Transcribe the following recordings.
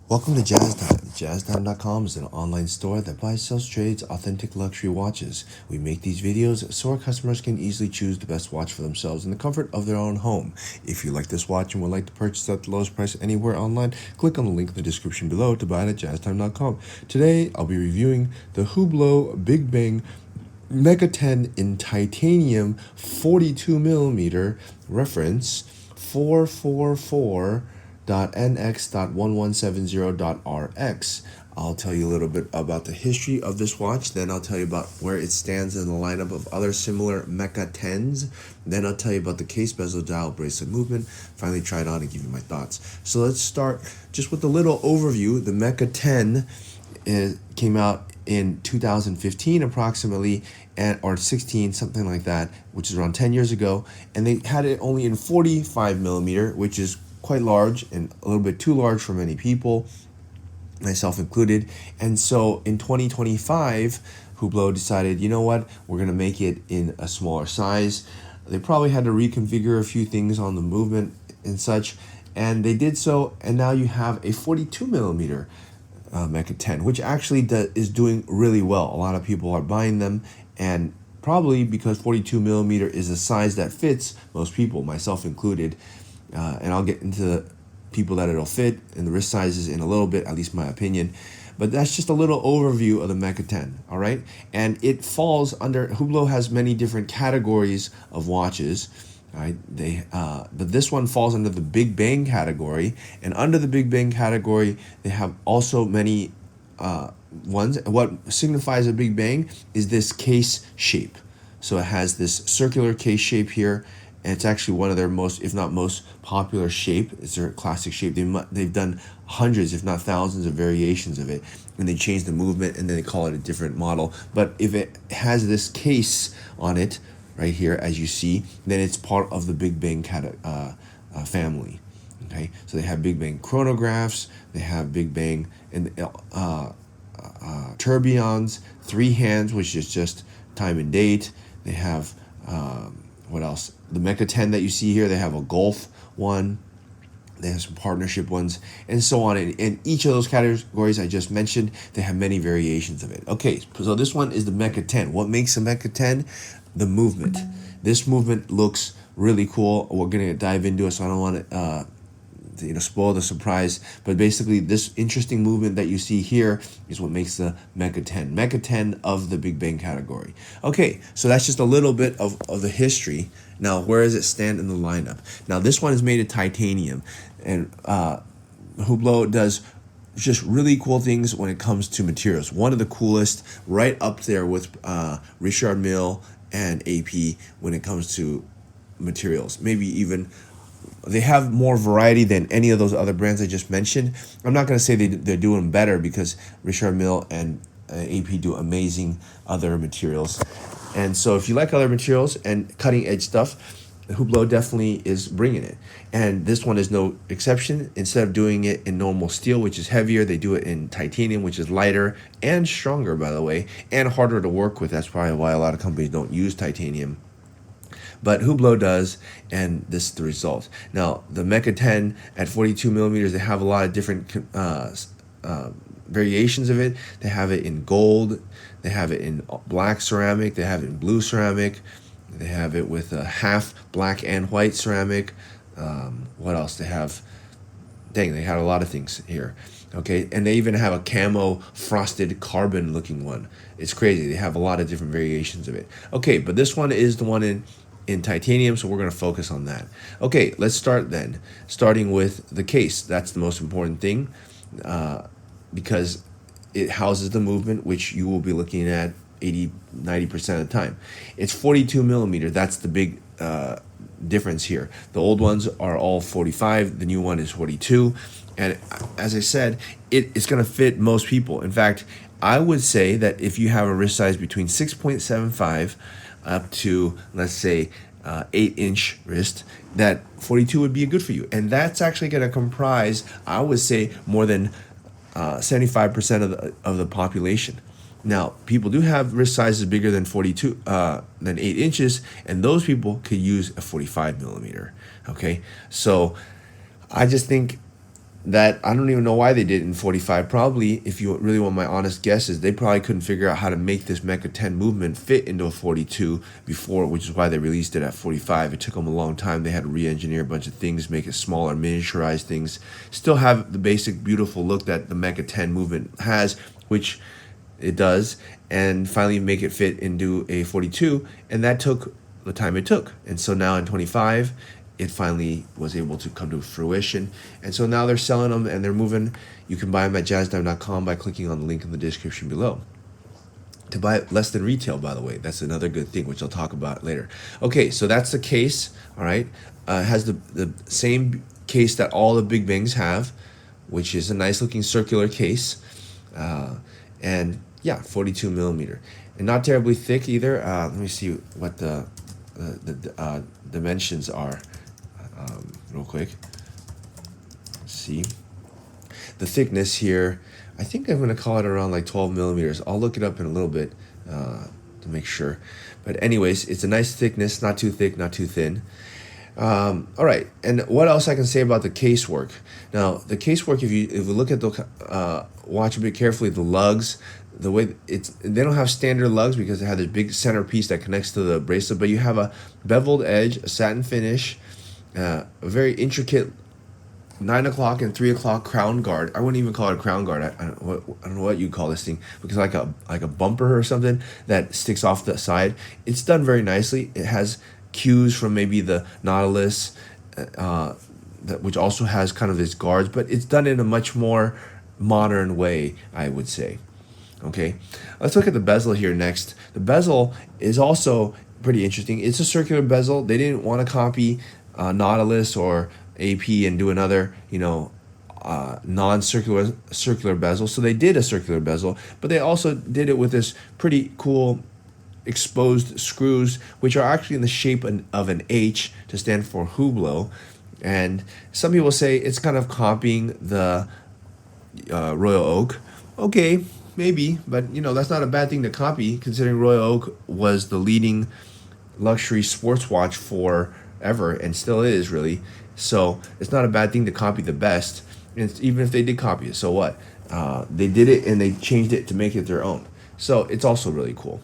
Welcome to JazzTime. JazzTime.com is an online store that buys, sells, trades authentic luxury watches. We make these videos so our customers can easily choose the best watch for themselves in the comfort of their own home. If you like this watch and would like to purchase at the lowest price anywhere online, click on the link in the description below to buy it at JazzTime.com. Today, I'll be reviewing the Hublot Big Bang MECA-10 in titanium 42mm reference 444.NX.1170.RX. I'll tell you a little bit about the history of this watch, then I'll tell you about where it stands in the lineup of other similar MECA-10s, then I'll tell you about the case, bezel, dial, bracelet movement, finally try it on and give you my thoughts. So let's start just with a little overview. The MECA-10 came out in 2015 approximately, or 16, something like that, which is around 10 years ago, and they had it only in 45mm, which is quite large and a little bit too large for many people, myself included. And so in 2025, Hublot decided, you know what, we're going to make it in a smaller size. They probably had to reconfigure a few things on the movement and such, and they did so, and now you have a 42mm MECA-10, which actually is doing really well. A lot of people are buying them, and probably because 42mm is a size that fits most people, myself included. And I'll get into the people that it'll fit and the wrist sizes in a little bit, at least my opinion. But that's just a little overview of the MECA-10, all right? And it falls under, Hublot has many different categories of watches. Right, but this one falls under the Big Bang category, and under the Big Bang category, they have also many ones. What signifies a Big Bang is this case shape. So it has this circular case shape here, and it's actually one of their most, if not most, popular shape. It's their classic shape. They've done hundreds, if not thousands, of variations of it, and they change the movement, and then they call it a different model. But if it has this case on it, right here, as you see, then it's part of the Big Bang family. Okay, so they have Big Bang chronographs, they have Big Bang and tourbillons, 3 hands, which is just time and date. They have what else? The MECA-10 that you see here, they have a Golf one. They have some partnership ones, and so on. In each of those categories I just mentioned, they have many variations of it. Okay, so this one is the MECA-10. What makes a MECA-10? The movement. This movement looks really cool. We're gonna dive into it, so I don't want to spoil the surprise. But basically, this interesting movement that you see here is what makes the MECA-10. MECA-10 of the Big Bang category. Okay, so that's just a little bit of the history. Now, where does it stand in the lineup? Now, this one is made of titanium, and Hublot does just really cool things when it comes to materials. One of the coolest, right up there with Richard Mille and AP when it comes to materials. Maybe even they have more variety than any of those other brands I just mentioned. I'm not going to say they're doing better, because Richard Mille and AP do amazing other materials. And so if you like other materials and cutting edge stuff, Hublot definitely is bringing it. And this one is no exception. Instead of doing it in normal steel, which is heavier, they do it in titanium, which is lighter and stronger, by the way, and harder to work with. That's probably why a lot of companies don't use titanium. But Hublot does, and this is the result. Now, the MECA-10 at 42mm, they have a lot of different variations of it. They have it in gold, they have it in black ceramic, they have it in blue ceramic, they have it with a half black and white ceramic. What else? They have, they had a lot of things here. Okay, and they even have a camo frosted carbon looking one. It's crazy. They have a lot of different variations of it. Okay, but this one is the one in titanium, so we're going to focus on that. Okay, let's start then. Starting with the case. That's the most important thing, because it houses the movement, which you will be looking at 80-90% of the time. It's 42mm. That's the big difference here. The old ones are all 45. The new one is 42. And as I said, it's going to fit most people. In fact, I would say that if you have a wrist size between 6.75 up to, let's say, 8-inch wrist, that 42 would be good for you. And that's actually going to comprise, I would say, more than 75% of the population. Now, people do have wrist sizes bigger than 42, than 8 inches, and those people could use a 45mm. Okay, so I just think that I don't even know why they did it in 45. Probably, if you really want my honest guess, is they probably couldn't figure out how to make this MECA-10 movement fit into a 42 before, which is why they released it at 45. It took them a long time. They had to re-engineer a bunch of things, make it smaller, miniaturize things, still have the basic beautiful look that the MECA-10 movement has, which it does, and finally make it fit into a 42, and that took the time it took. And so now in 25, it finally was able to come to fruition. And so now they're selling them and they're moving. You can buy them at jazzdime.com by clicking on the link in the description below. To buy it less than retail, by the way. That's another good thing, which I'll talk about later. Okay, so that's the case, all right? It has the same case that all the Big Bangs have, which is a nice looking circular case. And yeah, 42 millimeter. And not terribly thick either. Let me see what the dimensions are real quick. Let's see. The thickness here, I think I'm going to call it around like 12 millimeters. I'll look it up in a little bit to make sure. But anyways, it's a nice thickness, not too thick, not too thin. All right, and what else I can say about the casework? Now, the casework, if you look at the watch a bit carefully, the lugs, the way they don't have standard lugs because they have this big centerpiece that connects to the bracelet, but you have a beveled edge, a satin finish, a very intricate 9 o'clock and 3 o'clock crown guard. I wouldn't even call it a crown guard. I don't know what you call this thing, because like a bumper or something that sticks off the side. It's done very nicely. It has cues from maybe the Nautilus, which also has kind of its guards, but it's done in a much more modern way, I would say. Okay, let's look at the bezel here next. The bezel is also pretty interesting. It's a circular bezel. They didn't want to copy Nautilus or AP and do another, non-circular bezel. So they did a circular bezel, but they also did it with this pretty cool exposed screws, which are actually in the shape of an H to stand for Hublot. And some people say it's kind of copying the Royal Oak. Okay, maybe, but that's not a bad thing to copy, considering Royal Oak was the leading luxury sports watch forever and still is, really. So it's not a bad thing to copy the best. And even if they did copy it, so what? They did it and they changed it to make it their own. So it's also really cool.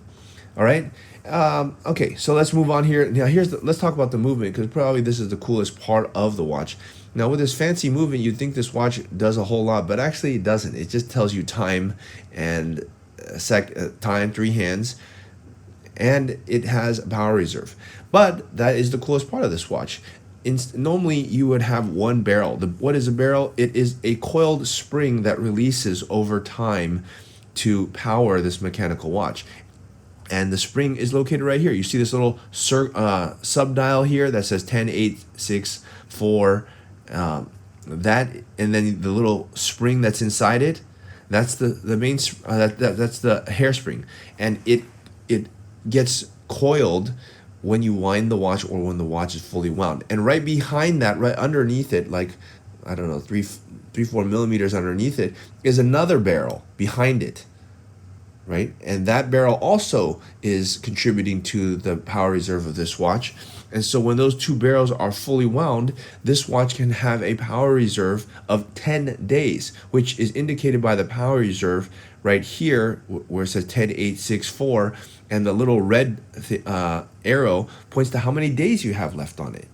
All right. Okay, so let's move on here. Now let's talk about the movement, because probably this is the coolest part of the watch. Now with this fancy movement, you'd think this watch does a whole lot, but actually it doesn't. It just tells you time and time, 3 hands, and it has a power reserve. But that is the coolest part of this watch. Normally you would have one barrel. What is a barrel? It is a coiled spring that releases over time to power this mechanical watch. And the spring is located right here. You see this little sub-dial here that says 10, 8, 6, 4. That, and then the little spring that's inside it, that's the main that's the hairspring, and it gets coiled when you wind the watch or when the watch is fully wound. And right behind that, right underneath it, like I don't know, 3-4 millimeters underneath it, is another barrel behind it. Right, and that barrel also is contributing to the power reserve of this watch. And so when those 2 barrels are fully wound, this watch can have a power reserve of 10 days, which is indicated by the power reserve right here where it says 10, 8, 6, 4, and the little red arrow points to how many days you have left on it.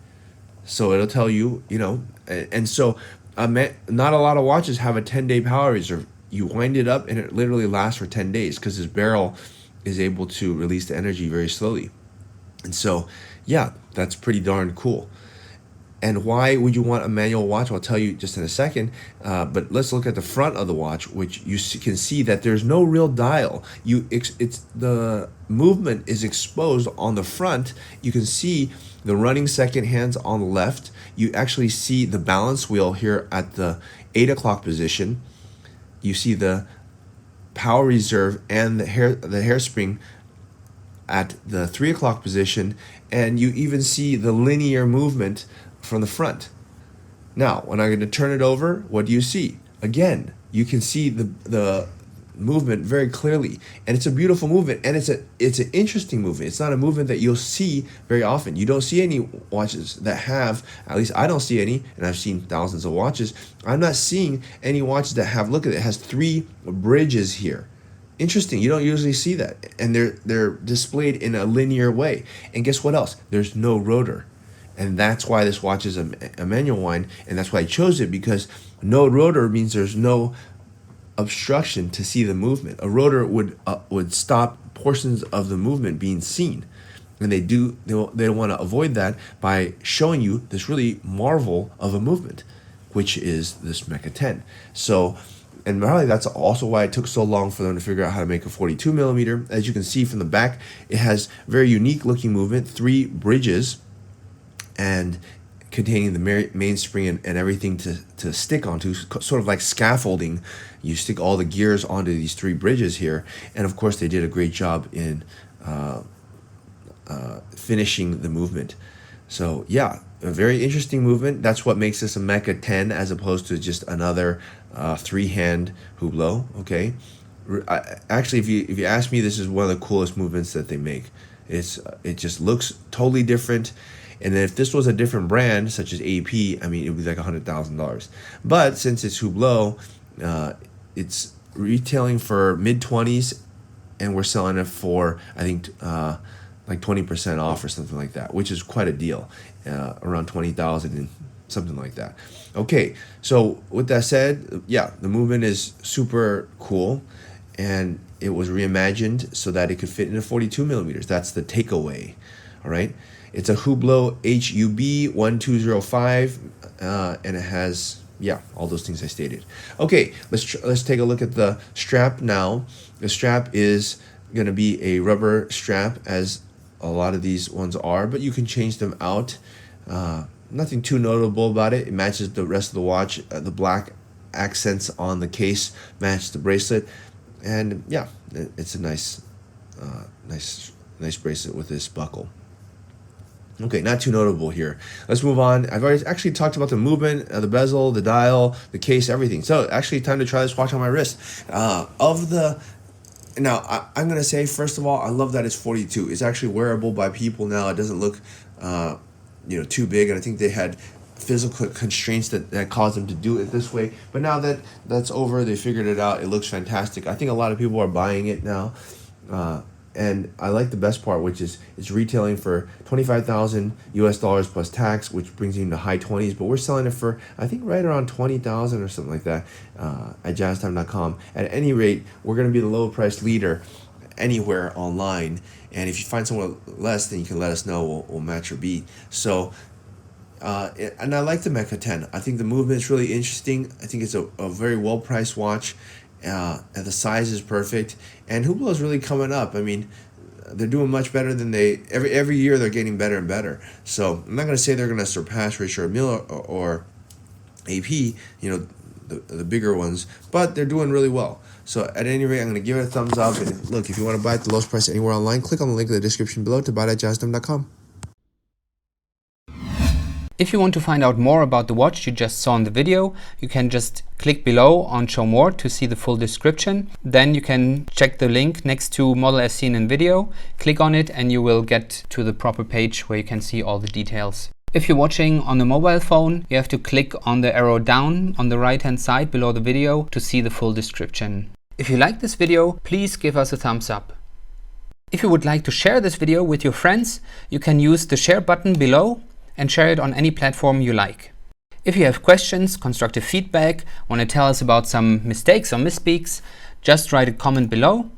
So it'll tell you, and so not a lot of watches have a 10-day power reserve. You wind it up and it literally lasts for 10 days because this barrel is able to release the energy very slowly. And so, yeah, that's pretty darn cool. And why would you want a manual watch? I'll tell you just in a second. But let's look at the front of the watch, which you can see that there's no real dial. It's the movement is exposed on the front. You can see the running second hands on the left. You actually see the balance wheel here at the 8 o'clock position. You see the power reserve and the hairspring at the 3 o'clock position, and you even see the linear movement from the front. Now, when I'm going to turn it over, what do you see? Again, you can see the movement very clearly, and it's a beautiful movement, and it's an interesting movement. It's not a movement that you'll see very often. You don't see any watches that have, at least I don't see any, and I've seen thousands of watches. I'm not seeing any watches that have, look at it has 3 bridges here. Interesting. You don't usually see that, and they're displayed in a linear way. And guess what else? There's no rotor, and that's why this watch is a manual wind, and that's why I chose it, because no rotor means there's no obstruction to see the movement. A rotor would stop portions of the movement being seen, and they want to avoid that by showing you this really marvel of a movement, which is this MECA-10. So, and probably that's also why it took so long for them to figure out how to make a 42 millimeter. As you can see from the back, it has very unique looking movement, 3 bridges, and containing the mainspring and everything to stick onto, sort of like scaffolding. You stick all the gears onto these 3 bridges here, and of course they did a great job in finishing the movement. So yeah, a very interesting movement. That's what makes this a MECA-10 as opposed to just another 3-hand Hublot. Okay, actually, if you ask me, this is one of the coolest movements that they make. It just looks totally different. And if this was a different brand, such as AP, I mean, it would be like $100,000. But since it's Hublot, it's retailing for mid-20s, and we're selling it for, I think, like 20% off or something like that, which is quite a deal, around 20,000 and something like that. Okay, so with that said, yeah, the movement is super cool, and it was reimagined so that it could fit into 42 millimeters. That's the takeaway. All right. It's a Hublot HUB 1205, and it has, yeah, all those things I stated. Okay, let's take a look at the strap now. The strap is going to be a rubber strap, as a lot of these ones are, but you can change them out. Nothing too notable about it. It matches the rest of the watch. The black accents on the case match the bracelet, and yeah, it's a nice bracelet with this buckle. Okay, not too notable here. Let's move on. I've already actually talked about the movement, the bezel, the dial, the case, everything. So actually, time to try this watch on my wrist. Now, I'm gonna say, first of all, I love that it's 42. It's actually wearable by people now. It doesn't look, too big, and I think they had physical constraints that caused them to do it this way. But now that that's over, they figured it out. It looks fantastic. I think a lot of people are buying it now. And I like the best part, which is it's retailing for $25,000 US plus tax, which brings you into high 20s. But we're selling it for, I think, right around 20,000 or something like that at jazztime.com. At any rate, we're going to be the low price leader anywhere online. And if you find someone less, then you can let us know. We'll match your beat. So, and I like the MECA-10. I think the movement is really interesting. I think it's a very well priced watch. And the size is perfect, and Hublot is really coming up. I mean, they're doing much better than every year. They're getting better and better. So I'm not going to say they're going to surpass Richard Mille or AP, the bigger ones, but they're doing really well. So at any rate, I'm going to give it a thumbs up. And look, if you want to buy at the lowest price anywhere online, click on the link in the description below to buy it at jazztime.com. If you want to find out more about the watch you just saw in the video, you can just click below on Show More to see the full description. Then you can check the link next to model as seen in video, click on it, and you will get to the proper page where you can see all the details. If you're watching on a mobile phone, you have to click on the arrow down on the right hand side below the video to see the full description. If you like this video, please give us a thumbs up. If you would like to share this video with your friends, you can use the share button below and share it on any platform you like. If you have questions, constructive feedback, want to tell us about some mistakes or misspeaks, just write a comment below.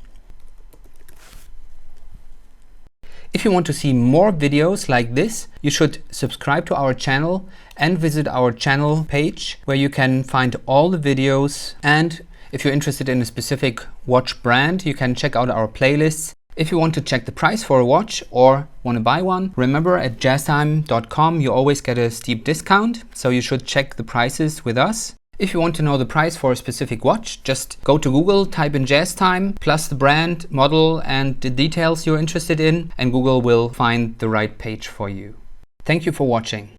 If you want to see more videos like this, you should subscribe to our channel and visit our channel page where you can find all the videos. And if you're interested in a specific watch brand, you can check out our playlists. If you want to check the price for a watch or want to buy one, remember at jazztime.com you always get a steep discount, so you should check the prices with us. If you want to know the price for a specific watch, just go to Google, type in JazzTime, plus the brand, model, and the details you're interested in, and Google will find the right page for you. Thank you for watching.